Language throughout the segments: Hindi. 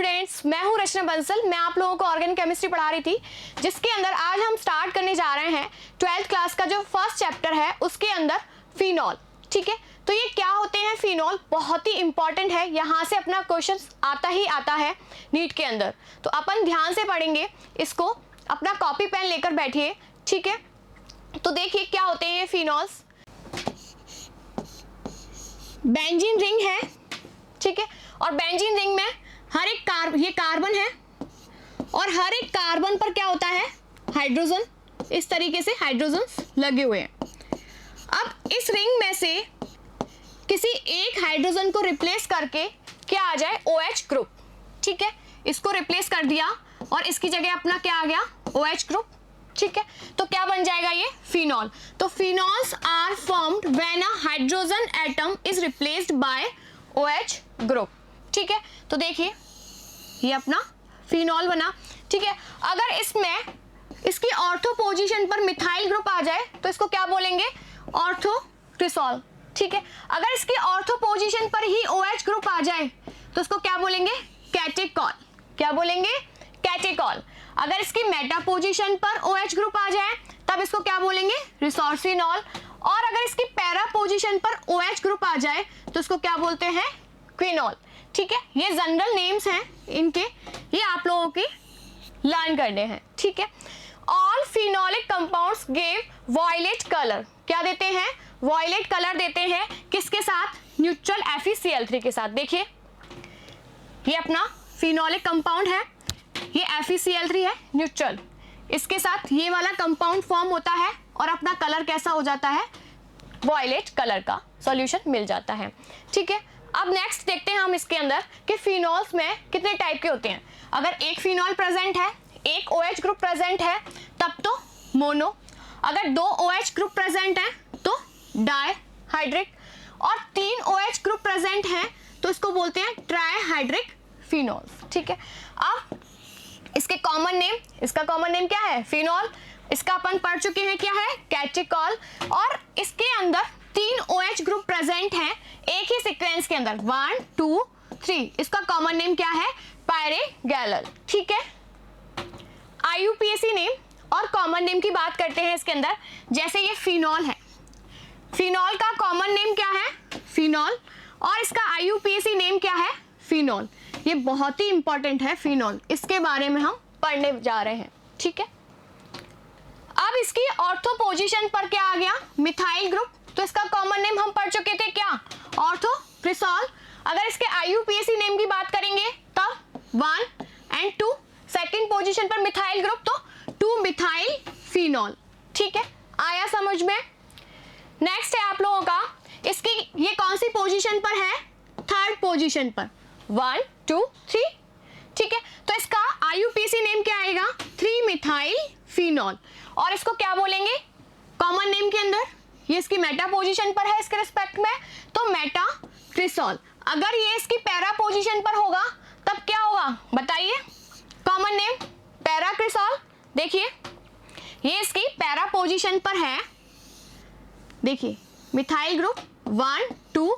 स्टूडेंट्स, मैं हूं रचना बंसल। मैं आप लोगों को ऑर्गेनिक केमिस्ट्री पढ़ा रही थी, जिसके अंदर आज हम स्टार्ट करने जा रहे हैं 12th क्लास का जो फर्स्ट चैप्टर है उसके अंदर फिनॉल। ठीक है, तो ये क्या होते हैं फिनॉल, बहुत ही इंपॉर्टेंट है। यहाँ से अपना क्वेश्चन आता ही आता है नीट के अंदर, तो अपन ध्यान से पढ़ेंगे इसको। अपना कॉपी पेन लेकर बैठिए। ठीक है, तो देखिए क्या होते हैं ये फिनॉल्स। बेंजीन रिंग है, ठीक है, और बेंजीन रिंग में हर एक ये कार्बन है और हर एक कार्बन पर क्या होता है, हाइड्रोजन। इस तरीके से हाइड्रोजन लगे हुए हैं। अब इस रिंग में से किसी एक हाइड्रोजन को रिप्लेस करके क्या आ जाए, OH ग्रुप। ठीक है, इसको रिप्लेस कर दिया और इसकी जगह अपना क्या आ गया, OH ग्रुप। ठीक है, तो क्या बन जाएगा ये फिनॉल। तो phenols are formed when a hydrogen atom is replaced by OH group. ठीक है, तो देखिए ये अपना फिनॉल बना। ठीक है, अगर इसमें इसकी ऑर्थो पोजीशन पर मिथाइल ग्रुप आ जाए तो इसको क्या बोलेंगे, ऑर्थो क्रिसॉल। ठीक है, अगर इसकी ऑर्थो पोजीशन पर ही OH ग्रुप आ जाए तो इसको क्या बोलेंगे, कैटेकॉल। क्या बोलेंगे, कैटेकॉल। अगर इसकी मेटा पोजीशन पर OH ग्रुप आ जाए तब इसको क्या बोलेंगे, रिसोर्सिनॉल। और अगर इसकी पैरा पोजीशन पर OH ग्रुप आ जाए तो इसको क्या बोलते हैं, क्विनॉल। ठीक है, ये जनरल नेम्स हैं इनके, ये आप लोगों की लर्न करने हैं। ठीक है, all phenolic compounds give violet colour. क्या देते हैं, वॉयलेट कलर देते हैं। किसके साथ, न्यूट्रल FeCl3 के साथ। देखिए ये अपना फिनोलिक कंपाउंड है, ये FeCl3 है न्यूट्रल, इसके साथ ये वाला कंपाउंड फॉर्म होता है और अपना कलर कैसा हो जाता है, वॉयलेट कलर का सॉल्यूशन मिल जाता है। ठीक है, अब नेक्स्ट देखते हैं हम इसके अंदर कि फिनॉल्स में कितने टाइप के होते हैं। अगर एक फिनॉल प्रेजेंट है, एक OH ग्रुप प्रेजेंट है तब तो मोनो। अगर दो OH ग्रुप प्रेजेंट है तो डाइहाइड्रिक, और 3 OH ग्रुप प्रेजेंट हैं तो इसको बोलते हैं ट्राइहाइड्रिक फिनॉल्स। ठीक है, अब इसके कॉमन नेम, इसका कॉमन नेम क्या है, फिनॉल। इसका अपन पढ़ चुके हैं क्या है, कैटेकॉल। और इसके अंदर 3 OH ग्रुप प्रेजेंट हैं एक ही सीक्वेंस के अंदर, 1 2 3। इसका कॉमन नेम क्या है, पायरेगैलल। ठीक है, IUPAC नेम और कॉमन नेम की बात करते हैं इसके अंदर। जैसे ये फिनॉल है, फिनॉल का कॉमन नेम क्या है, फिनॉल, और इसका IUPAC नेम क्या है, फिनॉल। ये बहुत ही इंपॉर्टेंट है फिनॉल, इसके बारे में हम पढ़ने जा रहे हैं। ठीक है, अब इसकी ऑर्थो पोजीशन पर क्या आ गया, मिथाइल ग्रुप, तो इसका कॉमन नेम हम पढ़ चुके थे क्या, ऑर्थो क्रिसॉल। अगर इसके IUPAC नेम की बात करेंगे तब 1 और 2, सेकंड पोजीशन पर मिथाइल ग्रुप तो 2 मिथाइल फिनॉल। ठीक है, आया समझ में। नेक्स्ट है आप लोगों का, इसकी ये कौन सी पोजीशन पर है, थर्ड पोजीशन पर, 1 2 3। ठीक है, तो इसका IUPAC नेम क्या आएगा, 3 मिथाइल फिनॉल। और इसको क्या बोलेंगे, कॉमन नेम के अंदर ये इसकी मेटा पोजीशन पर है इसके रिस्पेक्ट में तो मेटा क्रिसॉल। अगर ये इसकी पैरा पोजीशन पर होगा तब क्या होगा बताइए, कॉमन नेम पैरा क्रिसॉल। देखिए ये इसकी पैरा पोजीशन पर है, देखिए methyl group 1 2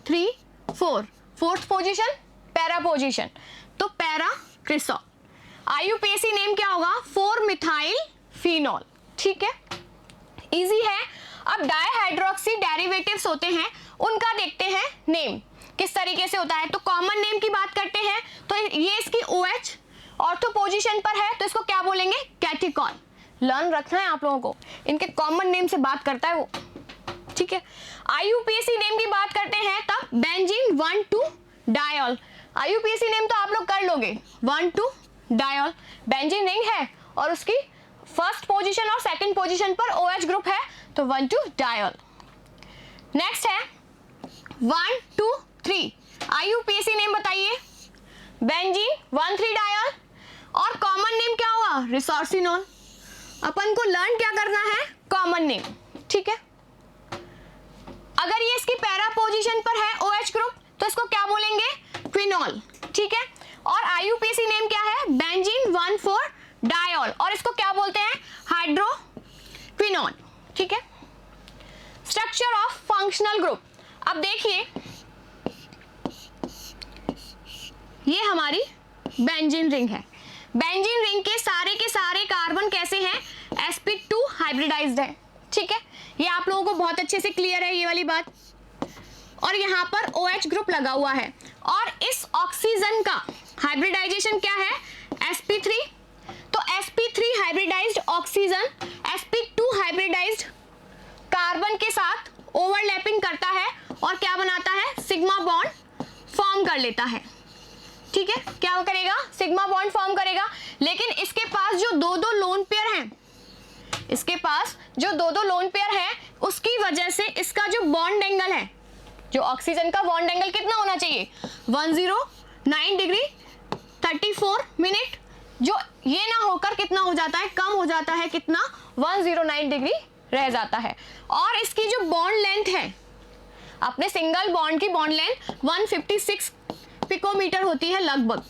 3 4, fourth position para position तो पैरा क्रिसॉल। IUPAC नेम क्या होगा, 4 मिथाइल फिनॉल। ठीक है, इजी है। अब डाइहाइड्रोक्सी डेरिवेटिव्स होते हैं, उनका देखते हैं नेम किस तरीके से होता है। तो कॉमन नेम की बात करते हैं तो ये इसकी OH ऑर्थो पोजीशन पर है तो इसको क्या बोलेंगे, कैटेकॉल। लर्न रखना है आप लोगों को, इनके कॉमन नेम से बात करता है वो। ठीक है, IUPAC नेम की बात करते हैं तब बेंजीन 1 2 डायॉल। IUPAC नेम तो आप लोग कर लोगे, 1 2 डायॉल। बेंजीन रिंग है और उसकी फर्स्ट पोजीशन और सेकंड पोजीशन पर OH ग्रुप है तो 1 2 डायॉल। नेक्स्ट है 1 2 3, IUPAC नेम बताइए, बेंजीन 1 3 डायॉल, और कॉमन नेम क्या हुआ, रिसोर्सिनॉल। अपन को लर्न क्या करना है, कॉमन नेम। ठीक है, अगर ये इसकी पैरा पोजीशन पर है OH ग्रुप तो इसको क्या बोलेंगे, क्विनॉल। ठीक है, और IUPAC नेम क्या है, बेंजीन 1 4 डायॉल, और इसको क्या बोलते हैं, हाइड्रोक्विनॉन। ठीक है, स्ट्रक्चर ऑफ फंक्शनल ग्रुप। अब देखिए ये हमारी बेंजीन रिंग है। बेंजीन रिंग के सारे कार्बन कैसे हैं, sp2 हाइब्रिडाइज्ड है। ठीक है, ये आप लोगों को बहुत अच्छे से क्लियर है ये वाली बात। और यहाँ पर OH ग्रुप लगा हुआ है और इस ऑक्सीजन का हाइब्रिडाइजेशन क्या है, sp3। तो sp3 hybridised oxygen sp2 hybridised carbon के साथ ओवरलैपिंग करता है और क्या बनाता है, सिग्मा बॉन्ड फॉर्म कर लेता है। ठीक है, क्या करेगा, सिग्मा बॉन्ड फॉर्म करेगा। लेकिन इसके पास जो दो लोन पेयर हैं, इसके पास जो दो लोन पेयर है, उसकी वजह से इसका जो बॉन्ड एंगल है, जो ऑक्सीजन का बॉन्ड एंगल कितना होना चाहिए, 109 डिग्री 34 मिनट, जो ये ना होकर कितना हो जाता है, कम हो जाता है, कितना, 109 डिग्री रह जाता है। और इसकी जो बॉन्ड लेंथ है, अपने सिंगल बॉन्ड की बॉन्ड लेंथ 156 पिकोमीटर होती है लगभग।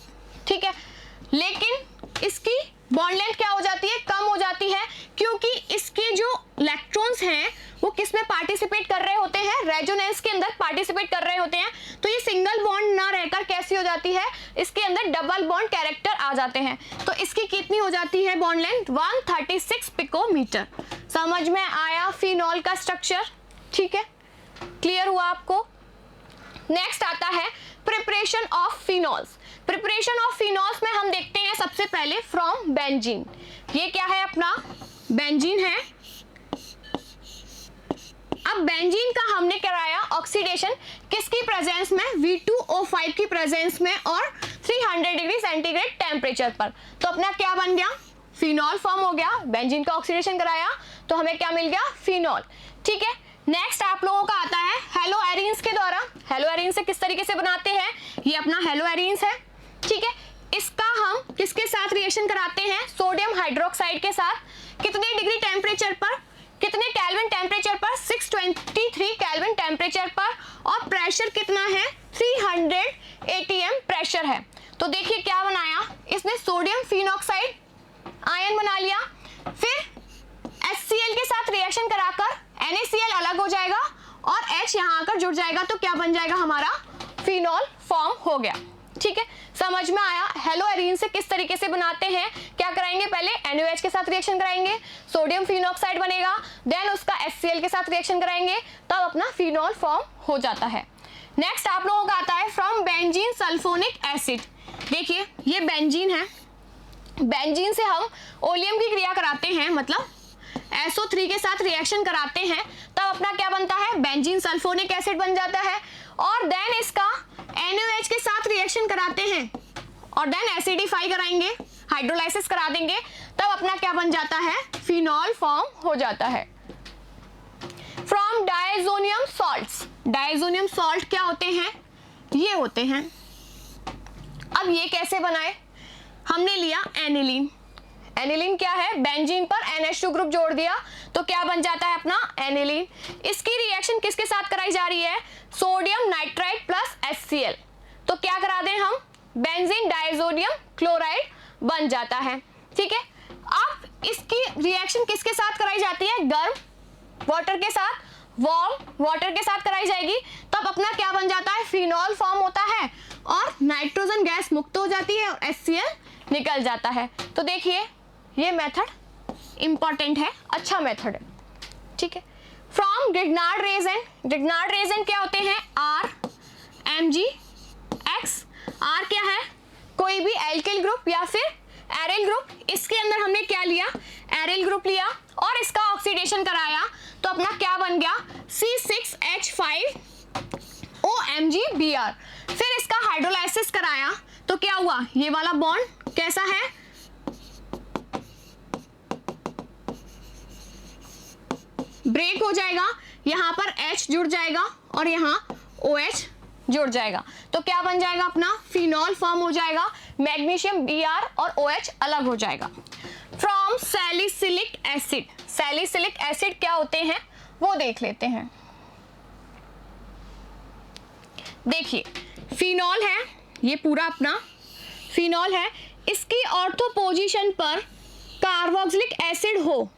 ठीक है, लेकिन इसकी बॉन्ड लेंथ क्या हो जाती है, कम हो जाती है, क्योंकि इसके जो इलेक्ट्रॉन्स हैं वो किस में पार्टिसिपेट कर रहे होते हैं, रेजोनेंस के अंदर पार्टिसिपेट कर रहे होते हैं। तो ये सिंगल बॉन्ड ना रहकर कैसी हो जाती है, इसके अंदर डबल बॉन्ड कैरेक्टर आ जाते हैं। तो इसकी कितनी हो जाती है बॉन्ड लेंथ, 136 पिकोमीटर। समझ में आया फिनॉल का स्ट्रक्चर। ठीक है, क्लियर हुआ आपको। नेक्स्ट आता है preparation of phenols. Preparation of phenols में हम देखते हैं सबसे पहले फ्रॉम बेंजीन। ये क्या है, अपना बेंजीन है। अब बेंजीन का हमने कराया ऑक्सीडेशन किसकी प्रेजेंस में, V2O5 की प्रेजेंस में और 300 डिग्री सेंटीग्रेड टेम्परेचर पर। तो अपना क्या बन गया, फिनॉल फॉर्म हो गया। बेंजीन का ऑक्सीडेशन कराया तो हमें क्या मिल गया, फिनॉल। ठीक है, नेक्स्ट आप लोगों का आता है हेलो एरीन्स के द्वारा। हेलो एरीन्स से किस तरीके से बनाते हैं, ये अपना हेलो एरीन्स है। ठीक है, इसका हम किसके साथ रिएक्शन कराते हैं, सोडियम हाइड्रोक्साइड के साथ। कितने डिग्री टेम्परेचर पर, कितने केल्विन टेम्परेचर पर, 623 केल्विन टेम्परेचर पर, और प्रेशर कितना है, 300 atm प्रेशर है। तो देखिए क्या बनाया इसने, सोडियम फिनॉक्साइड आयन बना लिया। फिर HCl के साथ रिएक्शन कराकर NaCl अलग हो जाएगा और H यहाँ आकर जुड़ जाएगा, तो क्या बन जाएगा, हमारा फिनॉल फॉर्म हो गया। ठीक है, समझ में आया। हेलो एरीन से किस तरीके से बनाते हैं, क्या कराएंगे, पहले NaOH के साथ रिएक्शन कराएंगे, सोडियम फिनॉक्साइड बनेगा, देन उसका HCl के साथ रिएक्शन कराएंगे, तब अपना फिनॉल फॉर्म हो जाता है। नेक्स्ट आप लोगों का आता है फ्रॉम बेंजीन सल्फोनिक एसिड। देखिए ये बेंजीन है, बेंजीन से हम ओलियम की क्रिया कराते हैं, मतलब SO3 के साथ रिएक्शन कराते हैं, तब अपना क्या बनता है, बेंजीन सल्फोनिक एसिड बन जाता है। और देन इसका NaOH के साथ रिएक्शन कराते हैं और देन एसिडिफाई कराएंगे, हाइड्रोलाइसिस करा देंगे, तब अपना क्या बन जाता है, फिनॉल फॉर्म हो जाता है। From diazonium salts. Diazonium salt क्या होते हैं, ये होते हैं। अब ये कैसे बनाए, हमने लिया एनिलीन। एनिलीन क्या है, बेंजीन पर NH2 ग्रुप जोड़ दिया तो क्या बन जाता है अपना एनिलीन। इसकी रिएक्शन किसके साथ कराई जा रही है, सोडियम नाइट्राइड प्लस HCl। तो क्या करा दें हम, बेंजीन डायजोनियम क्लोराइड बन जाता है। ठीक है, अब इसकी रिएक्शन किसके साथ कराई जाती है, गर्म वाटर के साथ, वार्म वाटर के साथ कराई जाएगी, तब अपना क्या बन जाता है, फिनॉल फॉर्म होता है और नाइट्रोजन गैस मुक्त हो जाती है और HCl निकल जाता है। तो देखिए ये मेथड इंपॉर्टेंट है, अच्छा मेथड है। ठीक है, from Grignard Regent. Grignard Regent क्या होते हैं, RMgX। R क्या है, कोई भी एल्किल ग्रुप या फिर एरिल ग्रुप। इसके अंदर हमने क्या लिया, एरिल ग्रुप लिया और इसका ऑक्सीडेशन कराया, तो अपना क्या बन गया, C6H5OMgBr। फिर इसका हाइड्रोलाइसिस कराया तो क्या हुआ, ये वाला बॉन्ड कैसा है, ब्रेक हो जाएगा, यहाँ पर H जुड़ जाएगा और यहाँ OH जुड़ जाएगा, तो क्या बन जाएगा अपना, फिनॉल फॉर्म हो जाएगा। मैग्नीशियम Br और OH अलग हो जाएगा। From salicylic acid. Salicylic acid क्या होते हैं वो देख लेते हैं। देखिए फिनॉल है, ये पूरा अपना फिनॉल है, इसकी ऑर्थो पोजीशन पर कार्बोक्सिलिक एसिड हो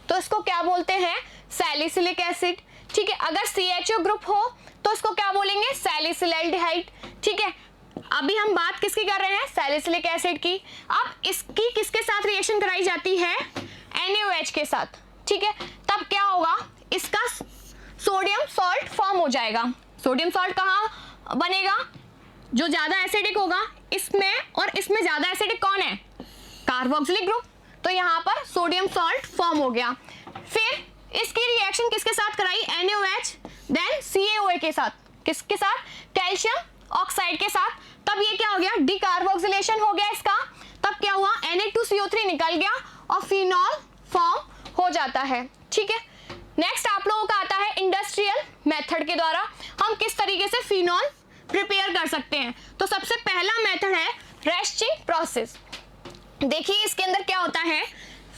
तो इसको क्या बोलते हैं, सैलिसिलिक एसिड। ठीक है, अगर CHO ग्रुप हो तो इसको क्या बोलेंगे, सैलिसिलैल्डिहाइड। ठीक है, अभी हम बात किसकी कर रहे हैं, सैलिसिलिक एसिड की। अब इसकी किसके साथ रिएक्शन कराई जाती है, NaOH के साथ, ठीक है। तब क्या होगा, इसका सोडियम सॉल्ट फॉर्म हो जाएगा। सोडियम सॉल्ट कहाँ बनेगा, जो ज्यादा एसिडिक होगा इसमें, और इसमें ज्यादा एसिडिक कौन है, कार्बोक्सिलिक ग्रुप, तो यहाँ पर सोडियम सॉल्ट फॉर्म हो गया। फिर इसकी रिएक्शन किसके साथ कराई, NaOH देन CaOH के साथ, किसके साथ, कैल्शियम ऑक्साइड के साथ। तब ये क्या हो गया, डिकार्बोक्सिलेशन हो गया इसका। तब क्या हुआ, Na2CO3 निकल गया और फिनॉल फॉर्म हो जाता है, ठीक है। नेक्स्ट आप लोगों का आता है इंडस्ट्रियल मेथड के द्वारा हम किस तरीके से फिनॉल प्रिपेयर कर सकते हैं। तो सबसे पहला मेथड है रेस्टिंग प्रोसेस। देखिए इसके अंदर क्या होता है,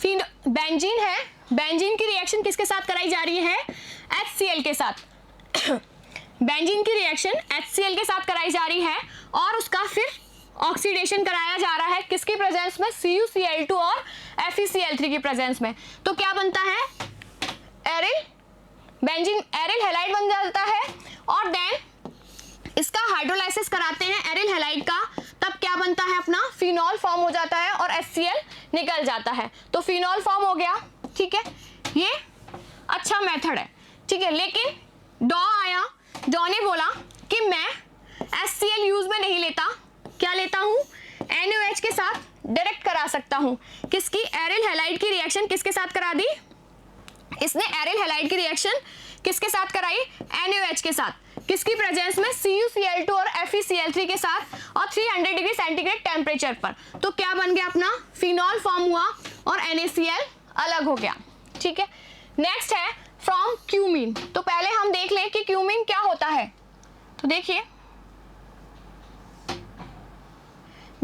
बेंजीन है, बेंजीन की रिएक्शन किसके साथ कराई जा रही है, HCl के साथ। बेंजीन की रिएक्शन HCl के साथ कराई जा रही है और उसका फिर ऑक्सीडेशन कराया जा रहा है किसकी प्रेजेंस में, CuCl2 और FeCl3 की प्रेजेंस में। तो क्या बनता है, एरिल बेंजीन एरिल हैलाइड बन जाता है और देन इसका हाइड्रोलाइसिस कराते हैं एरिल हैलाइड का। तब क्या बनता है, अपना फिनॉल फॉर्म हो जाता है और HCl निकल जाता है, तो फिनॉल फॉर्म हो गया, ठीक है। ये अच्छा मेथड है, ठीक है। लेकिन डॉ आया, डॉ ने बोला कि मैं HCl यूज में नहीं लेता, क्या लेता हूँ, NaOH के साथ डायरेक्ट करा सकता हूँ। किसकी, एरिल हैलाइड की रिएक्शन किसके साथ करा दी, इसने एरिल हैलाइड की रिएक्शन किसके साथ कराई, NaOH के साथ, किसकी प्रेजेंस में, CuCl2 और FeCl3 के साथ और 300 डिग्री सेंटीग्रेड टेम्परेचर पर। तो क्या बन गया, अपना फिनॉल फॉर्म हुआ और NaCl अलग हो गया, ठीक है। नेक्स्ट है फ्रॉम क्यूमीन। तो पहले हम देख लें कि क्यूमीन क्या होता है। तो देखिए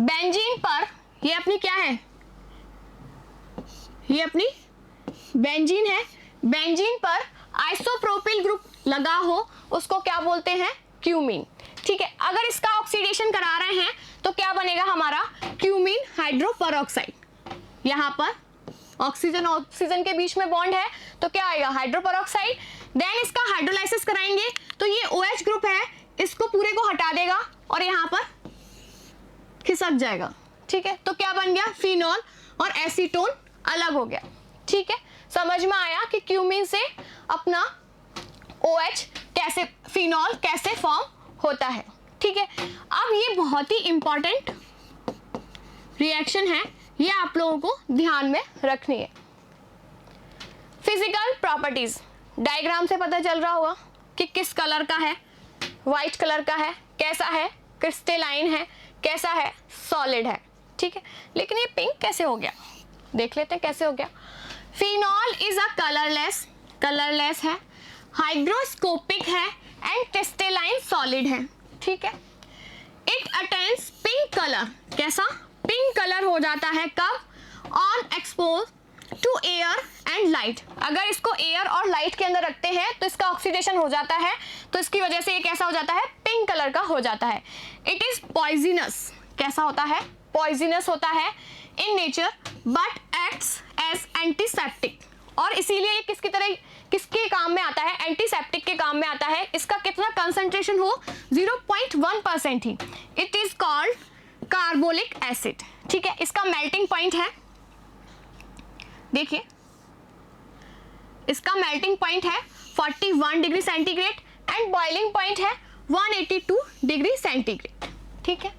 बेंजीन पर, ये अपनी क्या है, ये अपनी बेंजीन है, बेंजीन पर आइसोप्रोपिल ग्रुप लगा हो उसको क्या बोलते हैं, क्यूमीन, ठीक है। अगर इसका ऑक्सीडेशन करा रहे हैं तो क्या बनेगा हमारा, क्यूमीन हाइड्रोपेरोक्साइड। यहाँ पर ऑक्सीजन ऑक्सीजन के बीच में बॉन्ड है तो क्या आएगा, हाइड्रोपेरोक्साइड। देन इसका हाइड्रोलाइसिस कराएंगे तो ये OH ग्रुप है, इसको पूरे को हटा देगा और यहाँ पर खिसक जाएगा, ठीक है। तो क्या बन गया, फिनॉल और एसीटोन अलग हो गया, ठीक है। समझ में आया कि क्यूमीन से अपना OH कैसे, फिनॉल कैसे फॉर्म होता है, ठीक है। अब ये बहुत ही इंपॉर्टेंट रिएक्शन है, ये आप लोगों को ध्यान में रखनी है। फिजिकल प्रॉपर्टीज, डायग्राम से पता चल रहा होगा कि किस कलर का है, व्हाइट कलर का है, कैसा है, क्रिस्टलाइन है, कैसा है, सॉलिड है, ठीक है। लेकिन ये पिंक कैसे हो गया, देख लेते हैं कैसे हो गया। फिनॉल इज अ कलरलेस है, हाइग्रोस्कोपिक है एंड क्रिस्टलाइन सॉलिड है, ठीक है। इट अटेन्स पिंक कलर, कैसा, पिंक कलर हो जाता है कब, on expose to air and light. अगर इसको एयर और लाइट के अंदर रखते हैं तो इसका ऑक्सीडेशन हो जाता है, तो इसकी वजह से ये कैसा हो जाता है, पिंक कलर का हो जाता है। इट इज पॉइजनस, कैसा होता है, पॉइजनस होता है in nature but acts as antiseptic, और इसीलिए ये किसके काम में आता है, एंटीसेप्टिक के काम में आता है। इसका कितना कंसंट्रेशन हो, 0.1% ही। It is called carbolic acid, ठीक है। इसका मेल्टिंग पॉइंट है, देखिए इसका मेल्टिंग पॉइंट है 41 degree centigrade and boiling point है 182 डिग्री सेंटीग्रेड, ठीक है।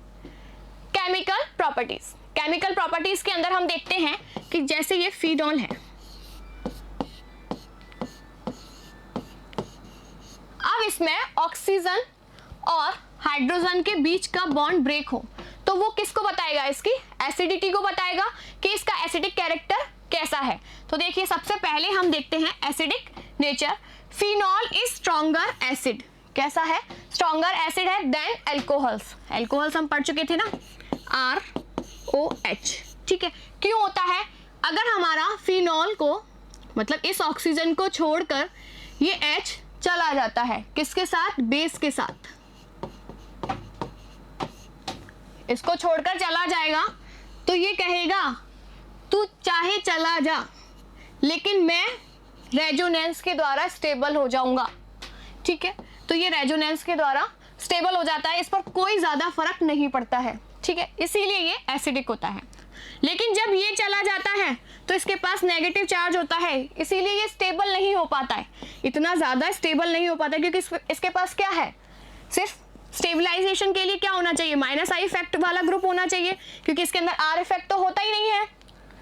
केमिकल प्रॉपर्टीज, केमिकल प्रॉपर्टीज के अंदर हम देखते हैं कि जैसे ये फिनॉल है, अब इसमें ऑक्सीजन और हाइड्रोजन के बीच का बॉन्ड ब्रेक हो तो वो किसको बताएगा, इसकी एसिडिटी को बताएगा कि इसका एसिडिक कैरेक्टर कैसा है। तो देखिए सबसे पहले हम देखते हैं acidic nature. Phenol is stronger acid, कैसा है, स्ट्रॉन्गर एसिड है देन एल्कोहल्स। एल्कोहल्स हम पढ़ चुके थे ना, ROH, ठीक है। क्यों होता है, अगर हमारा फिनॉल को मतलब इस ऑक्सीजन को छोड़कर ये H चला जाता है किसके साथ, बेस के साथ, इसको छोड़कर चला जाएगा तो ये कहेगा तू चाहे चला जा लेकिन मैं रेजोनेंस के द्वारा स्टेबल हो जाऊंगा, ठीक है। तो ये रेजोनेंस के द्वारा स्टेबल हो जाता है, इस पर कोई ज़्यादा फर्क नहीं पड़ता है, ठीक है, इसीलिए ये एसिडिक होता है। लेकिन जब ये चला जाता है तो इसके पास नेगेटिव चार्ज होता है, इसीलिए ये स्टेबल नहीं हो पाता है, इतना ज़्यादा स्टेबल नहीं हो पाता, क्योंकि इसके पास क्या है, सिर्फ स्टेबलाइजेशन के लिए क्या होना चाहिए, माइनस आई इफेक्ट वाला ग्रुप होना चाहिए, क्योंकि इसके अंदर आर इफेक्ट तो होता ही नहीं है,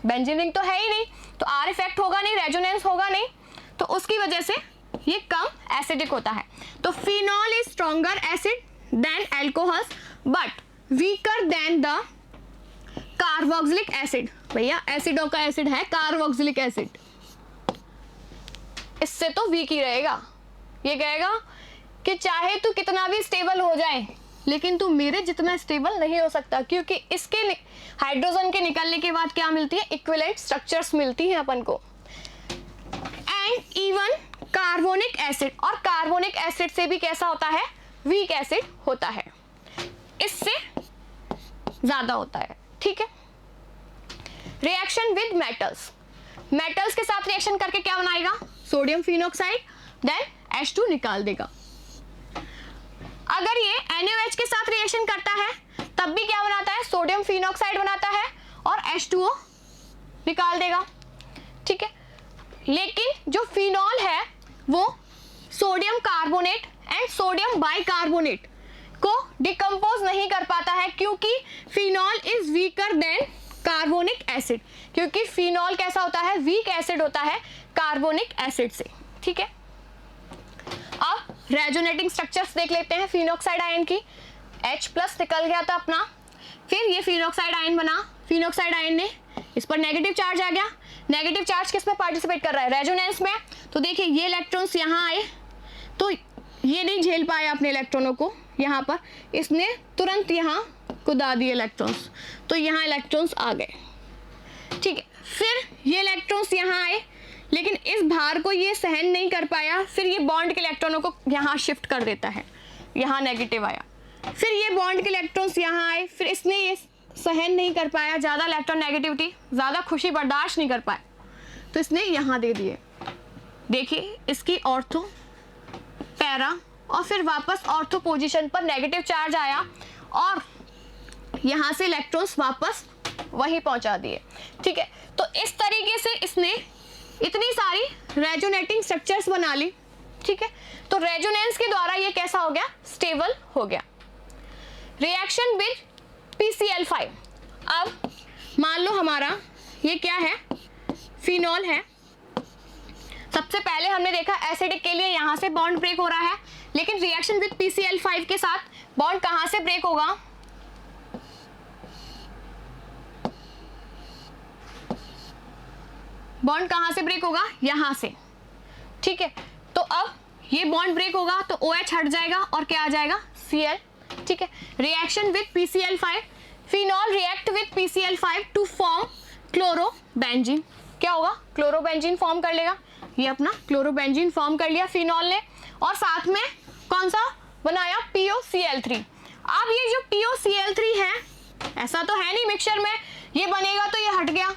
बेंजीन रिंग तो है ही नहीं, तो आर इफेक्ट होगा नहीं, रेजोनेंस होगा नहीं, तो उसकी वजह से ये कम एसिडिक होता है। तो phenol is stronger acid than alcohols but weaker than the carboxylic acid. भैया एसिडों का एसिड है कार्बोक्सिलिक एसिड, इससे तो वीक ही रहेगा। ये कहेगा कि चाहे तू कितना भी स्टेबल हो जाए लेकिन तू मेरे जितना स्टेबल नहीं हो सकता, क्योंकि इसके हाइड्रोजन के निकलने के बाद क्या मिलती है, इक्विवेलेंट स्ट्रक्चर्स मिलती हैं अपन को। एंड इवन कार्बोनिक एसिड, और कार्बोनिक एसिड से भी कैसा होता है, वीक एसिड होता है, इससे ज्यादा होता है, ठीक है। रिएक्शन विद मेटल्स, मेटल्स के साथ रिएक्शन करके क्या बनाएगा, सोडियम फिनॉक्साइड, देन H2 निकाल देगा। अगर ये NaOH के साथ रिएक्शन करता है तब भी क्या बनाता है, सोडियम फिनॉक्साइड बनाता है और H2O निकाल देगा, ठीक है। लेकिन जो फिनॉल है वो sodium carbonate and sodium bicarbonate को डिकम्पोज नहीं कर पाता है, क्योंकि phenol is weaker then carbonic acid, क्योंकि फिनॉल कैसा होता है, वीक एसिड होता है कार्बोनिक एसिड से, ठीक है। अब रेजोनेटिंग स्ट्रक्चर्स देख लेते हैं फिनॉक्साइड आयन की। H+ निकल गया था अपना, फिर ये फिनॉक्साइड आयन बना, फिनॉक्साइड आयन ने इस पर नेगेटिव चार्ज आ गया, नेगेटिव चार्ज किस में पार्टिसिपेट कर रहा है, रेजोनेंस में। तो देखिए ये इलेक्ट्रॉन्स यहाँ आए तो ये नहीं झेल पाया अपने इलेक्ट्रॉनों को, यहाँ पर इसने तुरंत यहाँ कुदा दिए इलेक्ट्रॉन्स, तो यहाँ इलेक्ट्रॉन्स आ गए, ठीक है। फिर ये इलेक्ट्रॉन्स यहाँ आए लेकिन इस भार को ये सहन नहीं कर पाया, फिर ये बॉन्ड के इलेक्ट्रॉनों को यहाँ शिफ्ट कर देता है, यहाँ नेगेटिव आया, फिर ये बॉन्ड के इलेक्ट्रॉन्स यहाँ आए, फिर इसने ये सहन नहीं कर पाया, ज़्यादा इलेक्ट्रॉन नेगेटिविटी, ज़्यादा खुशी बर्दाश्त नहीं कर पाया, तो इसने यहाँ दे दिए। देखिए इसकी ऑर्थो, पैरा, और फिर वापस ऑर्थो पोजीशन पर नेगेटिव चार्ज आया और यहाँ से इलेक्ट्रॉन्स वापस वहीं पहुँचा दिए, ठीक है। तो इस तरीके से इसने इतनी सारी रेजोनेटिंग स्ट्रक्चर्स बना ली, ठीक है। तो रेजोनेंस के द्वारा ये कैसा हो गया, स्टेबल हो गया। रिएक्शन विद PCl5, अब मान लो हमारा ये क्या है, फिनॉल है। सबसे पहले हमने देखा एसिडिक के लिए यहाँ से बॉन्ड ब्रेक हो रहा है, लेकिन रिएक्शन विद PCl5 के साथ बॉन्ड कहाँ से ब्रेक होगा, बॉन्ड कहाँ से ब्रेक होगा, यहाँ से, ठीक है। तो अब ये बॉन्ड ब्रेक होगा तो OH हट जाएगा और क्या आ जाएगा, Cl, ठीक है। Reaction with PCl5, phenol react with PCl5 to form chlorobenzene, क्या होगा, क्लोरोबेंजीन फॉर्म कर लेगा, ये अपना क्लोरोबेंजीन फॉर्म कर लिया फिनॉल ने, और साथ में कौन सा बनाया, POCl3। अब ये जो POCl3 है, ऐसा तो है नहीं मिक्सचर में ये बनेगा तो ये हट गया,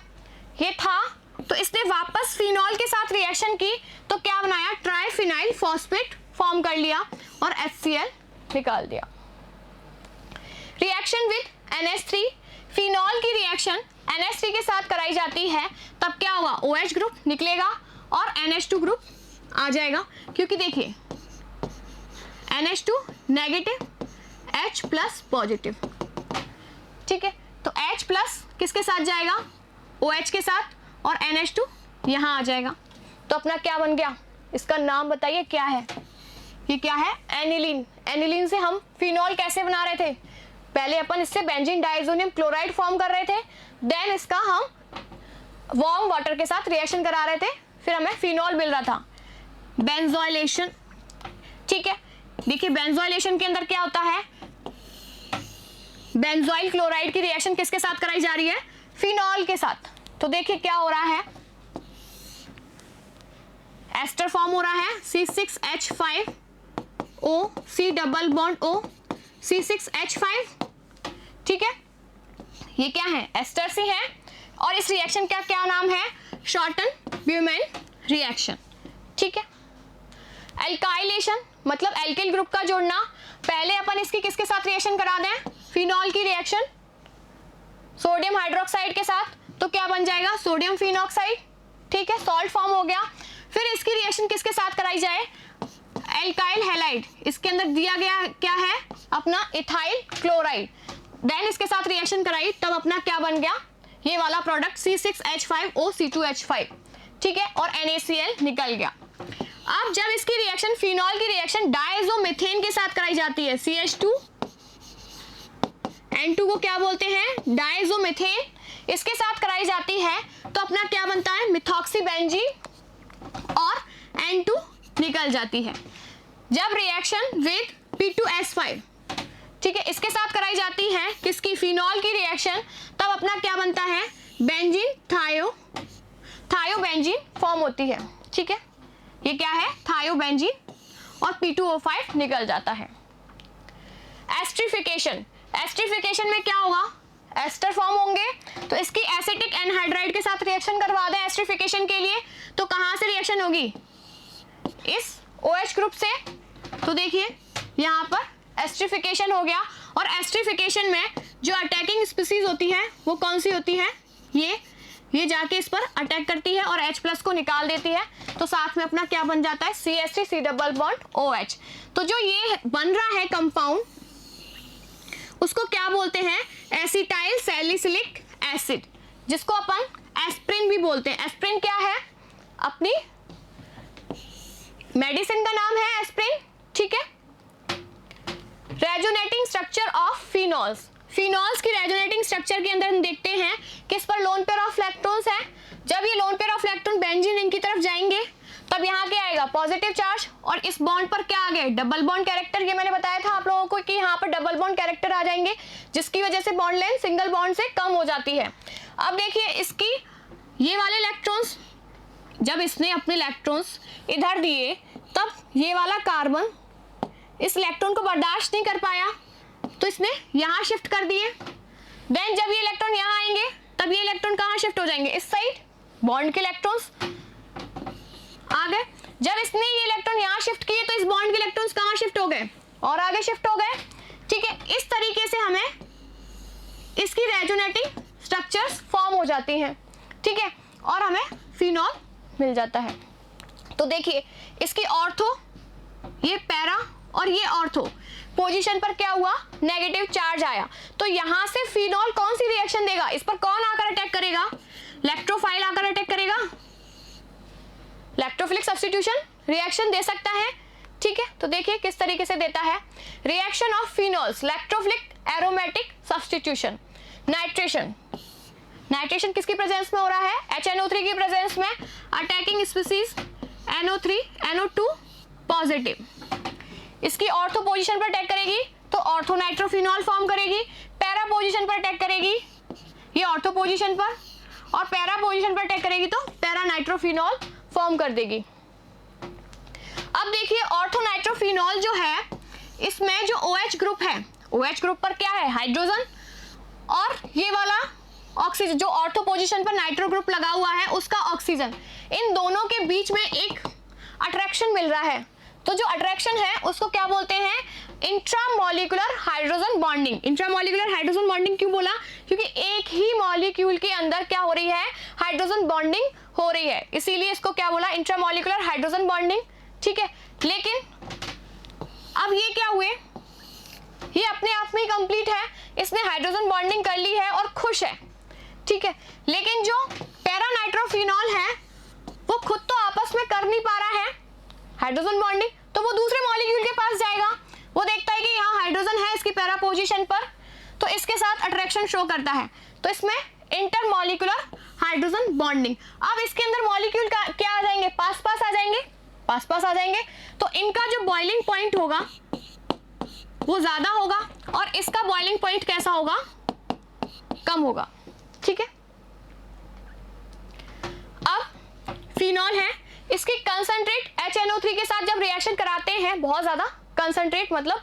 ये था, तो इसने वापस फिनॉल के साथ रिएक्शन की तो क्या बनाया, ट्राइफिनाइल फॉस्फेट फॉर्म कर लिया और HCl निकाल दिया। रिएक्शन विद NH3, फिनॉल की रिएक्शन NH3 के साथ कराई जाती है, तब क्या होगा, OH ग्रुप निकलेगा और NH2 ग्रुप आ जाएगा, क्योंकि देखिए NH2 नेगेटिव, H+ पॉजिटिव, ठीक है। तो H+ किसके साथ जाएगा, OH के साथ, और NH2 यहाँ आ जाएगा, तो अपना क्या बन गया, इसका नाम बताइए क्या है, ये क्या है, एनिलीन। एनिलीन से हम फिनॉल कैसे बना रहे थे, पहले अपन इससे बेंजीन डाइजोनियम क्लोराइड फॉर्म कर रहे थे, देन इसका हम वार्म वाटर के साथ रिएक्शन करा रहे थे, फिर हमें फिनॉल मिल रहा था, बेंजोइलेशन, ठीक है। देखिए बेंजोइलेशन के अंदर क्या होता है, बेंजोइल क्लोराइड की रिएक्शन किसके साथ कराई जा रही है, फिनॉल के साथ। तो देखिए क्या हो रहा है, एस्टर फॉर्म हो रहा है, C6H5O, C double bond O, C6H5, ठीक है। ये क्या है, एस्टर सी है, और इस रिएक्शन का क्या नाम है, शॉर्टन-ब्यूमेन रिएक्शन, ठीक है। एल्काइलेशन मतलब एल्किल ग्रुप का जोड़ना, पहले अपन इसकी किसके साथ रिएक्शन करा दें, फिनॉल की रिएक्शन सोडियम हाइड्रोक्साइड के साथ, तो क्या बन जाएगा, सोडियम फिनॉक्साइड, ठीक है, सॉल्ट फॉर्म हो गया। फिर इसकी रिएक्शन किसके साथ कराई जाए, एल्काइल हैलाइड, इसके अंदर दिया गया क्या है अपना इथाइल क्लोराइड, देन इसके साथ रिएक्शन कराई, तब अपना क्या बन गया, ये वाला प्रोडक्ट C6H5O C2H5, ठीक है, और NaCl निकल गया। अब जब इसकी रिएक्शन फिनॉल की रिएक्शन डायज़ोमीथेन के साथ कराई जाती है, CH2N2 को क्या बोलते हैं, डायज़ोमीथेन, इसके साथ कराई जाती है, तो अपना क्या बनता है, मिथॉक्सीबेंजीन और N2 निकल जाती है। जब रिएक्शन विद P2S5, ठीक है, इसके साथ कराई जाती है किसकी, फिनॉल की रिएक्शन, तब अपना क्या बनता है, बेंजीन थायोबेंजीन फॉर्म होती है, ठीक है, ये क्या है, थायोबेंजीन, और P2O5 निकल जाता है। एस्टरिफिकेशन, एस्टरिफिकेशन में क्या होगा, एस्टर फॉर्म होंगे, तो इसकी एसिटिक एनहाइड्राइड के साथ रिएक्शन करवा दें एस्टरिफिकेशन के लिए, तो कहां से रिएक्शन होगी, इस OH ग्रुप से, तो देखिए यहाँ पर एस्टरिफिकेशन हो गया, और एस्टरिफिकेशन में जो अटैकिंग स्पीसीज होती है वो कौन सी होती है, ये जाके इस पर अटैक करती है और H+ को निकाल देती है, तो साथ में अपना क्या बन जाता है, CH3 C double bond OH। तो जो ये बन रहा है कंपाउंड, उसको क्या बोलते हैं, एसिटाइल सैलिसिलिक एसिड, जिसको अपन एस्प्रिन भी बोलते हैं। एस्प्रिन क्या है, अपनी मेडिसिन का नाम है एस्प्रिन, ठीक है। Resonating structure of phenols, phenols की रेजोनेटिंग स्ट्रक्चर के अंदर हम देखते हैं किस पर लोन पेयर ऑफ इलेक्ट्रॉन्स है। जब ये lone pair of electron benzene ring की तरफ जाएंगे, तब यहाँ क्या आएगा, पॉजिटिव चार्ज, और इस बॉन्ड पर क्या आ गए, डबल बॉन्ड कैरेक्टर। ये मैंने बताया था आप लोगों को कि यहाँ पर डबल बॉन्ड कैरेक्टर आ जाएंगे, जिसकी वजह से बॉन्ड लेंथ सिंगल बॉन्ड से कम हो जाती है। अब देखिए इसकी ये वाले इलेक्ट्रॉन्स, जब इसने अपने इलेक्ट्रॉन्स इधर दिए, तब ये वाला कार्बन इस इलेक्ट्रॉन को बर्दाश्त नहीं कर पाया, तो इसने यहाँ शिफ्ट कर दिए। देन जब ये इलेक्ट्रॉन यहाँ आएंगे, तब ये इलेक्ट्रॉन कहाँ शिफ्ट हो जाएंगे, इस साइड, बॉन्ड के इलेक्ट्रॉन्स आ गए। जब इसने ये इलेक्ट्रॉन यहाँ शिफ्ट किए, तो इस बॉन्ड के इलेक्ट्रॉन्स कहाँ शिफ्ट हो गए, और आगे शिफ्ट हो गए, ठीक है। इस तरीके से हमें इसकी रेजोनेटिंग स्ट्रक्चर्स फॉर्म हो जाती हैं, ठीक है, और हमें फिनॉल मिल जाता है। तो देखिए इसकी ऑर्थो, ये पैरा और ये ऑर्थो पोजीशन पर क्या हुआ, नेगेटिव चार्ज आया, तो यहां से फिनॉल कौन सी रिएक्शन देगा, इस पर कौन आकर अटैक करेगा, इलेक्ट्रोफाइल आकर अटैक करेगा, इलेक्ट्रोफिलिक सब्स्टिट्यूशन रिएक्शन दे सकता है, ठीक है। तो देखिए किस तरीके से देता है, reaction of phenols, electrophilic aromatic substitution, nitration, nitration किसकी प्रेजेंस में हो रहा है, HNO3 की प्रेजेंस में, attacking species NO3 NO2 positive, इसकी ऑर्थो पोजीशन पर अटैक करेगी तो ऑर्थो नाइट्रोफिनॉल फॉर्म करेगी, पैरा पोजीशन पर अटैक करेगी ये ऑर्थो पोजीशन पर, और पैरा पोजीशन पर अटैक करेगी तो पैरा नाइट्रोफिनॉल फॉर्म कर देगी। अब देखिए ऑर्थो नाइट्रोफिनॉल जो है, इसमें जो OH ग्रुप है, OH ग्रुप पर क्या है, हाइड्रोजन, और ये वाला ऑक्सीजन, जो ऑर्थो पोजीशन पर नाइट्रो ग्रुप लगा हुआ है उसका ऑक्सीजन, इन दोनों के बीच में एक अट्रैक्शन मिल रहा है। तो जो अट्रैक्शन है उसको क्या बोलते हैं, intramolecular hydrogen bonding. Intramolecular hydrogen bonding क्यों बोला, क्योंकि एक ही मॉलिक्यूल के अंदर क्या हो रही है, हाइड्रोजन बॉन्डिंग हो रही है, इसीलिए इसको क्या बोला, इंट्रामॉलिक्यूलर हाइड्रोजन बॉन्डिंग, ठीक है। लेकिन अब ये क्या हुए, ये अपने आप में ही कंप्लीट है, इसने हाइड्रोजन बॉन्डिंग कर ली है और खुश है, ठीक है। लेकिन जो पैरा नाइट्रोफिनॉल है वो खुद तो आपस में कर नहीं पा रहा है हाइड्रोजन बॉन्डिंग, तो वो दूसरे मॉलिक्यूल के पास जाएगा, वो देखता है कि यहाँ हाइड्रोजन है इसकी पैरा पोजीशन पर, तो इसके साथ अट्रैक्शन शो करता है, तो इसमें इंटरमॉलिक्यूलर हाइड्रोजन बॉन्डिंग। अब इसके अंदर मॉलिक्यूल का क्या आ जाएंगे, पास पास आ जाएंगे, पास पास आ जाएंगे, तो इनका जो बॉइलिंग पॉइंट होगा वो ज्यादा होगा और इसका बॉइलिंग पॉइंट कैसा होगा, कम होगा, ठीक है। अब फिनॉल है, इसकी कंसंट्रेट HNO3 के साथ जब रिएक्शन कराते हैं, बहुत ज्यादा कंसंट्रेट मतलब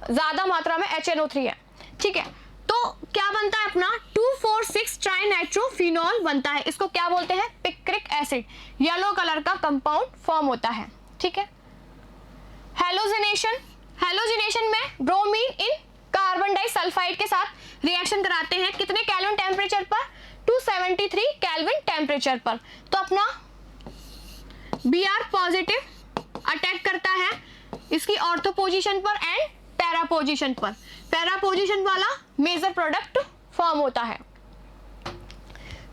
ज्यादा मात्रा में HNO3 है, ठीक है, तो क्या बनता है अपना 2,4,6 ट्राइनाइट्रोफिनॉल बनता है, इसको क्या बोलते हैं, पिक्रिक एसिड, येलो कलर का कंपाउंड फॉर्म होता है, ठीक है। हेलोजिनेशन, हेलोजिनेशन में ब्रोमीन इन कार्बन डाइसल्फाइड के साथ रिएक्शन कराते हैं कितने केल्विन टेम्परेचर पर? 273 केल्विन टेम्परेचर पर। तो अपना Br पॉजिटिव अटैक करता है इसकी ऑर्थो पोजीशन पर एंड पैरा पोजीशन पर। पैरा पोजीशन वाला मेजर प्रोडक्ट फॉर्म होता है।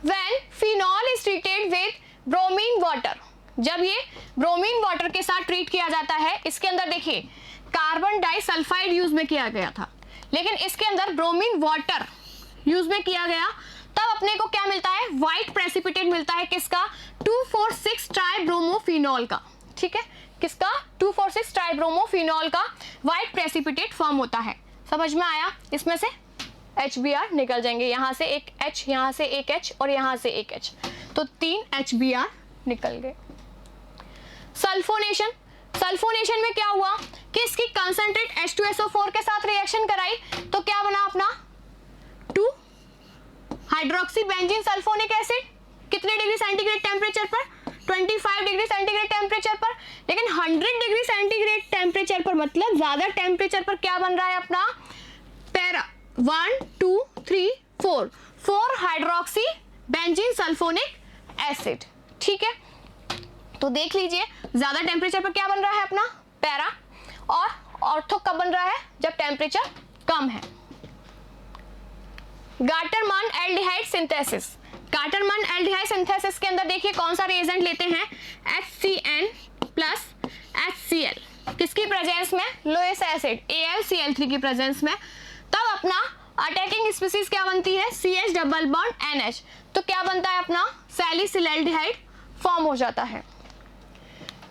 When phenol is treated with bromine water, जब ये ब्रोमीन वाटर के साथ ट्रीट किया जाता है, इसके अंदर देखिए कार्बन डाइसल्फाइड यूज में किया गया था, लेकिन इसके अंदर ब्रोमीन वाटर यूज में किया गया, तब अपने को क्या मिलता है? व्हाइट प्रेसिपिटेट मिलता है किसका? 2,4,6 ट्राइब्रोमोफिनॉल का। ठीक है, किसका? 2,4,6 ट्राइब्रोमोफिनॉल का व्हाइट प्रेसिपिटेट फॉर्म होता है। समझ में आया? इसमें से HBr निकल जाएंगे, यहाँ से एक H, यहाँ से एक H और यहाँ से एक H, तो 3 HBr निकल गए। सल्फोनेशन, सल्फोनेशन में क्या हुआ कि इसकी कंसंट्रेट H2SO4 के साथ रिएक्शन कराई, तो क्या बना अपना 2 हाइड्रोक्सी बेंजीन सल्फोनिक एसिड। कितने डिग्री सेंटीग्रेड टेम्परेचर पर? 25 डिग्री सेंटीग्रेड टेम्परेचर पर। लेकिन 100 डिग्री सेंटीग्रेड टेम्परेचर पर, मतलब ज्यादा टेम्परेचर पर क्या बन रहा है अपना? Para 1 2 3 4 hydroxy benzene sulphonic acid. ठीक है, तो देख लीजिए ज्यादा टेम्परेचर पर क्या बन रहा है अपना? पैरा। और ऑर्थो कब बन रहा है? जब टेम्परेचर कम है। Gattermann aldehyde synthesis, Gattermann aldehyde synthesis के अंदर देखिए कौन सा रिएजेंट लेते हैं? HCN प्लस HCl, किसकी प्रेजेंस में? लोएस एसिड AlCl3 की प्रेजेंस में। तब अपना अटैकिंग स्पीसीज क्या बनती है? CH डबल बॉन्ड NH, तो क्या बनता है अपना? सैलिसिलैल्डिहाइड फॉर्म हो जाता है।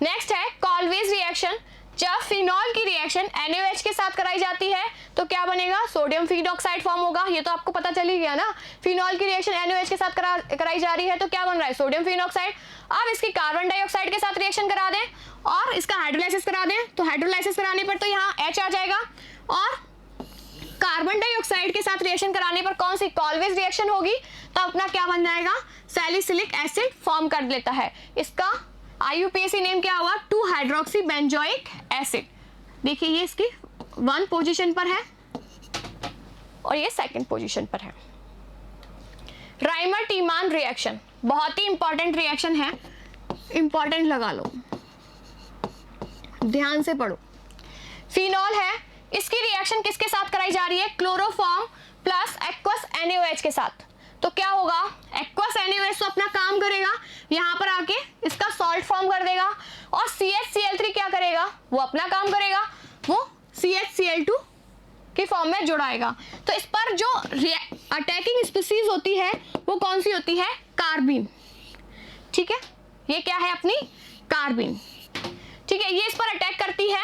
नेक्स्ट है कॉल्वेज रिएक्शन। जब फिनॉल की रिएक्शन NaOH के साथ कराई जाती है तो क्या बनेगा? सोडियम फिनॉक्साइड फॉर्म होगा। ये तो आपको पता चल ही गया ना, फिनॉल की रिएक्शन NaOH के साथ कराई जा रही है तो क्या बन रहा है? Sodium phenoxide. अब इसकी कार्बन डाइऑक्साइड के साथ रिएक्शन करा दें और इसका हाइड्रोलाइसिस करा दें, तो हाइड्रोलाइसिस कराने पर तो यहाँ H आ जाएगा, और कार्बन डाइऑक्साइड के साथ रिएक्शन कराने पर कौन सी? कॉल्वेज रिएक्शन होगी, तो अपना क्या बन जाएगा? सैलिसिलिक एसिड फॉर्म कर लेता है। इसका IUPAC नेम क्या हुआ? 2 हाइड्रोक्सी बेंजोइक एसिड। देखिए ये इसकी 1 पोजीशन पर है और ये 2nd पोजीशन पर है। राइमर टीमान रिएक्शन बहुत ही इंपॉर्टेंट रिएक्शन है, इंपॉर्टेंट लगा लो, ध्यान से पढ़ो। फिनॉल है, इसकी रिएक्शन किसके साथ कराई जा रही है? क्लोरोफॉर्म प्लस एक्वस NaOH के साथ। तो क्या होगा? एक्वस NaOH तो अपना काम करेगा, यहाँ पर आके इसका सॉल्ट फॉर्म कर देगा, और CHCl3 क्या करेगा? वो अपना काम करेगा, वो CHCl2 की फॉर्म में जुड़ाएगा। तो इस पर जो अटैकिंग स्पीसीज होती है वो कौन सी होती है? कार्बिन। ठीक है, ये क्या है अपनी? कार्बिन। ठीक है, ये इस पर अटैक करती है,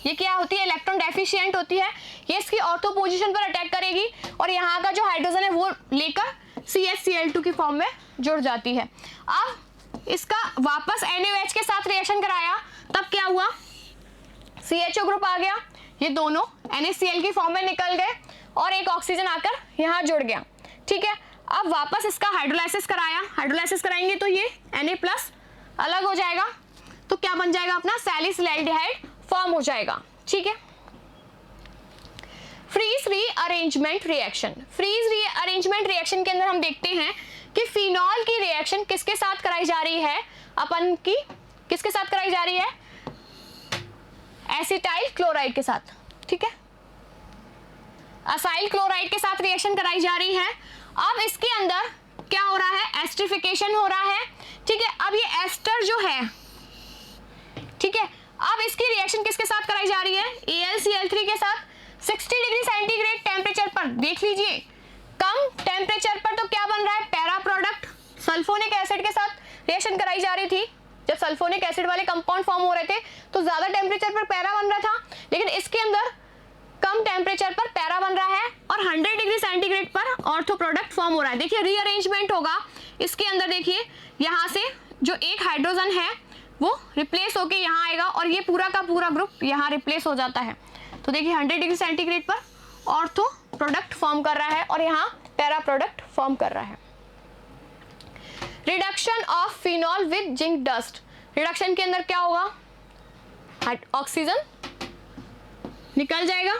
ये क्या होती है? इलेक्ट्रॉन डेफिशिएंट होती है, ये इसकी ऑर्थो पोजीशन पर अटैक करेगी और यहाँ का जो हाइड्रोजन है वो लेकर CHCl2 की फॉर्म में जुड़ जाती है। अब इसका वापस NaOH के साथ रिएक्शन कराया, तब क्या हुआ? CHO ग्रुप आ गया, ये दोनों NaCl की फॉर्म में निकल गए और एक ऑक्सीजन आकर यहाँ जुड़ गया। ठीक है, अब वापस इसका हाइड्रोलाइसिस कराया, हाइड्रोलाइसिस कराएंगे तो ये Na+ अलग हो जाएगा, तो क्या बन जाएगा अपना? सैलिसिलैल्डिहाइड फॉर्म हो जाएगा। ठीक है, Fries rearrangement reaction. Fries rearrangement reaction के अंदर हम देखते हैं कि फिनॉल की रिएक्शन किसके साथ कराई जा रही है? अपन की किसके साथ कराई जा रही है? एसिटाइल क्लोराइड के साथ। ठीक है, असाइल क्लोराइड के साथ रिएक्शन कराई जा रही है। अब इसके अंदर क्या हो रहा है? एस्टरिफिकेशन हो रहा है। ठीक है, अब ये एस्टर जो है, ठीक है, अब इसकी रिएक्शन किसके साथ कराई जा रही है? AlCl3 के साथ 60 डिग्री सेंटीग्रेड टेम्परेचर पर। देख लीजिए कम टेम्परेचर पर तो क्या बन रहा है? पैरा प्रोडक्ट सल्फोनिक एसिड के साथ रिएक्शन कराई जा रही थी। जब सल्फोनिक एसिड वाले कंपाउंड फॉर्म हो रहे थे तो ज्यादा टेम्परेचर पर पैरा बन रहा था, लेकिन इसके अंदर कम टेम्परेचर पर पैरा बन रहा है और 100 डिग्री सेंटीग्रेड पर ऑर्थो प्रोडक्ट फॉर्म हो रहा है। देखिए रीअरेंजमेंट होगा इसके अंदर, देखिए यहाँ से जो एक हाइड्रोजन है वो रिप्लेस होके यहाँ आएगा और ये पूरा का पूरा ग्रुप यहाँ रिप्लेस हो जाता है। तो देखिए 100 डिग्री सेंटीग्रेड पर ऑर्थो प्रोडक्ट फॉर्म कर रहा है और यहाँ पैरा प्रोडक्ट फॉर्म कर रहा है। Reduction of phenol with zinc dust. Reduction के अंदर क्या होगा? ऑक्सीजन निकल जाएगा,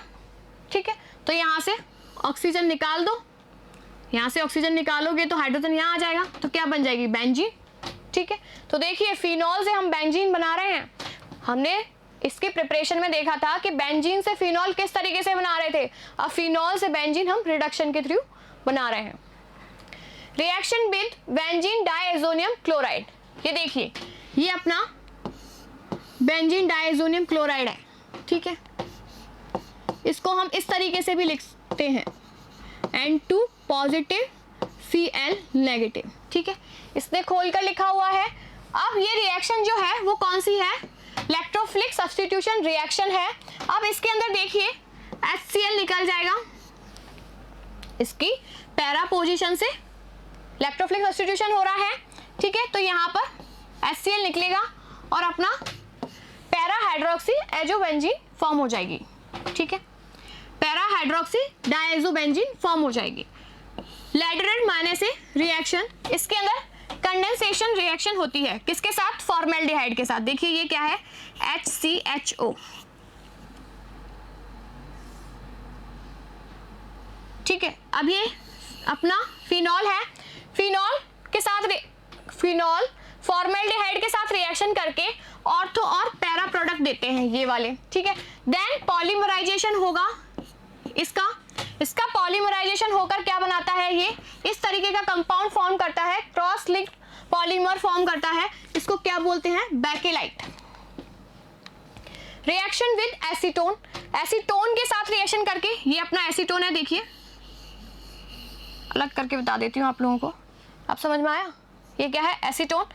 ठीक है। तो यहाँ से ऑक्सीजन निकाल दो, यहाँ से ऑक्सीजन निकालोगे तो हाइड्रोजन यहाँ आ जाएगा, तो क्या बन जाएगी, बेंजीन, ठीक है। तो देखिए फिनॉल से हम बेंजीन बना रहे हैं। हमने इसके प्रिपरेशन में देखा था कि बेंजीन से फिनॉल किस तरीके से बना रहे थे, अब फिनॉल से बेंजीन हम रिडक्शन के थ्रू बना रहे हैं। Reaction with benzene diazonium chloride, ये देखिए ये अपना बेंजीन डाइएजोनियम क्लोराइड है, ठीक है। इसको हम इस तरीके से भी लिख सकते हैं N2 पॉजिटिव Cl नेगेटिव, ठीक है। इसने खोलकर लिखा हुआ है। अब ये रिएक्शन जो है वो कौन सी है, इलेक्ट्रोफिलिक सब्स्टिट्यूशन रिएक्शन है। अब इसके अंदर देखिए HCl निकल जाएगा, इसकी पैरा पोजीशन से इलेक्ट्रोफिलिक सब्स्टिट्यूशन हो रहा है, ठीक है। तो यहाँ पर HCl निकलेगा और अपना पैरा हाइड्रोक्सी एजोबेंजीन फॉर्म हो जाएगी, ठीक है। पैरा हाइड्रोक्सी डाइएजोबेंजीन फॉर्म हो जाएगी। लैटरल माने से रिएक्शन, इसके अंदर कंडेंसेशन रिएक्शन होती है किसके साथ, फॉर्मेल्डिहाइड के साथ। देखिए ये क्या है, HCHO, ठीक है। अब ये अपना फिनॉल है, फिनॉल के साथ फिनॉल फॉर्मेल्डिहाइड के साथ रिएक्शन करके ऑर्थो और पैरा प्रोडक्ट देते हैं ये वाले, ठीक है। देन पॉलीमराइजेशन होगा इसका पॉलीमराइजेशन होकर क्या बनाता है, ये इस तरीके का कंपाउंड फॉर्म करता है, क्रॉस लिंक्ड पॉलीमर फॉर्म करता है। इसको क्या बोलते हैं, bakelite. Reaction with acetone, acetone के साथ रिएक्शन करके, ये अपना एसीटोन है, देखिए अलग करके बता देती हूँ आप लोगों को, अब समझ में आया, ये क्या है, एसीटोन।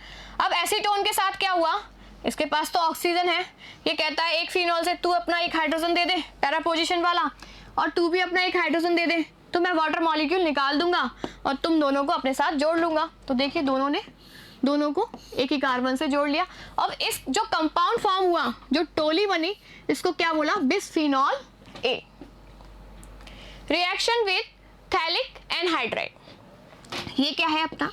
अब एसीटोन के साथ क्या हुआ, इसके पास तो ऑक्सीजन है, ये कहता है एक फिनॉल से तू अपना एक हाइड्रोजन दे दे पैरा पोजीशन वाला, और तू भी अपना एक हाइड्रोजन दे दे, तो मैं वाटर मॉलिक्यूल निकाल दूंगा और तुम दोनों को अपने साथ जोड़ लूंगा। तो देखिए दोनों को एक ही कार्बन से जोड़ लिया। अब इस जो कंपाउंड फॉर्म हुआ, जो टोली बनी, इसको क्या बोला, बिसफिनॉल ए। रिएक्शन विद थैलिक एनहाइड्राइड, ये क्या है अपना,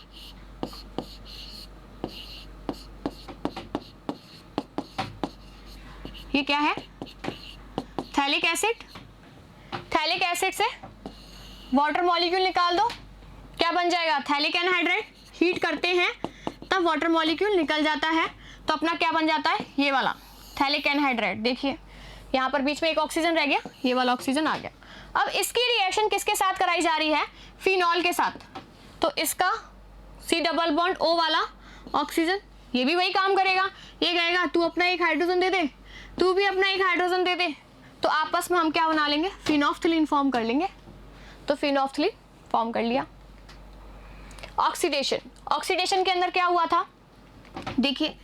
ये क्या है, थैलिक एसिड। थैलिक एसिड से वाटर मॉलिक्यूल निकाल दो, क्या बन जाएगा, थैलिक एनहाइड्राइड। हीट करते हैं तब वाटर मॉलिक्यूल निकल जाता है, तो अपना क्या बन जाता है, ये वाला थैलिक एनहाइड्राइड। देखिए यहाँ पर बीच में एक ऑक्सीजन रह गया, ये वाला ऑक्सीजन आ गया। अब इसकी रिएक्शन किसके साथ कराई जा रही है, फिनॉल के साथ। तो इसका C डबल बॉन्ड O वाला ऑक्सीजन, ये भी वही काम करेगा, ये कहेगा तू अपना एक हाइड्रोजन दे दे, तू भी अपना एक हाइड्रोजन दे दे, तो आपस में हम क्या बना लेंगे, फिनोफ्थलीन फॉर्म कर लेंगे। तो फिनोफ्थलीन फॉर्म कर लिया। ऑक्सीडेशन, ऑक्सीडेशन के अंदर क्या हुआ था, देखिए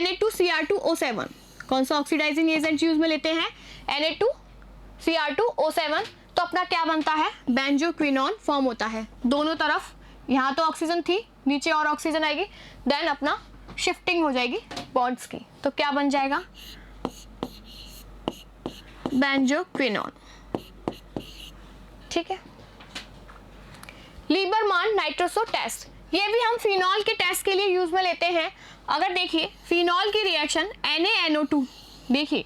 Na2Cr2O7, कौन सा ऑक्सीडाइजिंग एजेंट यूज में लेते हैं, Na2Cr2O7। तो अपना क्या बनता है, बेंजोक्विनोन फॉर्म होता है। दोनों तरफ, यहाँ तो ऑक्सीजन थी, नीचे और ऑक्सीजन आएगी, देन अपना शिफ्टिंग हो जाएगी बॉन्ड्स की, तो क्या बन जाएगा, बेंजोक्विनोन, ठीक है। लीबरमान नाइट्रोसो टेस्ट, ये भी हम फिनॉल के टेस्ट के लिए यूज में लेते हैं। अगर देखिए फिनॉल की रिएक्शन NaNO2, देखिए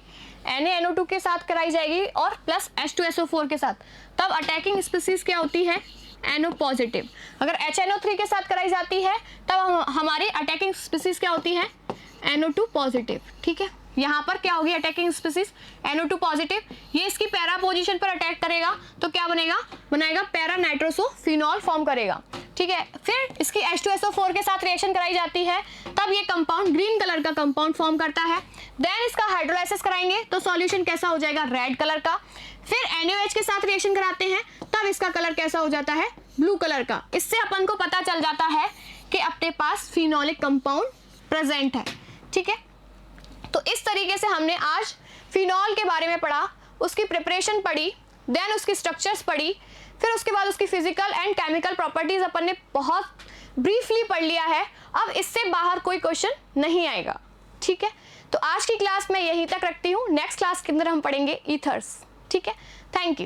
NaNO2 के साथ कराई जाएगी और प्लस H2SO4 के साथ, तब अटैकिंग स्पीसीज क्या होती है, NO पॉजिटिव। अगर HNO3 के साथ कराई जाती है तब हमारी अटैकिंग स्पीसीज क्या होती है, NO2 पॉजिटिव, ठीक है। यहाँ पर क्या होगी अटैकिंग स्पीसीज, NO2 पॉजिटिव। ये इसकी पैरा पोजीशन पर अटैक करेगा तो क्या बनाएगा पैरा नाइट्रोसो फिनॉल फॉर्म करेगा, ठीक है। फिर इसकी H2SO4 के साथ रिएक्शन कराई जाती है, तब ये कंपाउंड ग्रीन कलर का कंपाउंड फॉर्म करता है। देन इसका हाइड्रोलाइसिस कराएंगे तो सॉल्यूशन कैसा हो जाएगा, रेड कलर का। फिर NaOH के साथ रिएक्शन कराते हैं तब इसका कलर कैसा हो जाता है, ब्लू कलर का। इससे अपन को पता चल जाता है कि अपने पास फिनोलिक कंपाउंड प्रेजेंट है, ठीक है। तो इस तरीके से हमने आज फिनॉल के बारे में पढ़ा, उसकी प्रिपरेशन पढ़ी, देन उसकी स्ट्रक्चर्स पढ़ी, फिर उसके बाद उसकी फिजिकल एंड केमिकल प्रॉपर्टीज अपन ने बहुत ब्रीफली पढ़ लिया है। अब इससे बाहर कोई क्वेश्चन नहीं आएगा, ठीक है। तो आज की क्लास मैं यहीं तक रखती हूँ, नेक्स्ट क्लास के अंदर हम पढ़ेंगे ईथर्स, ठीक है। Thank you.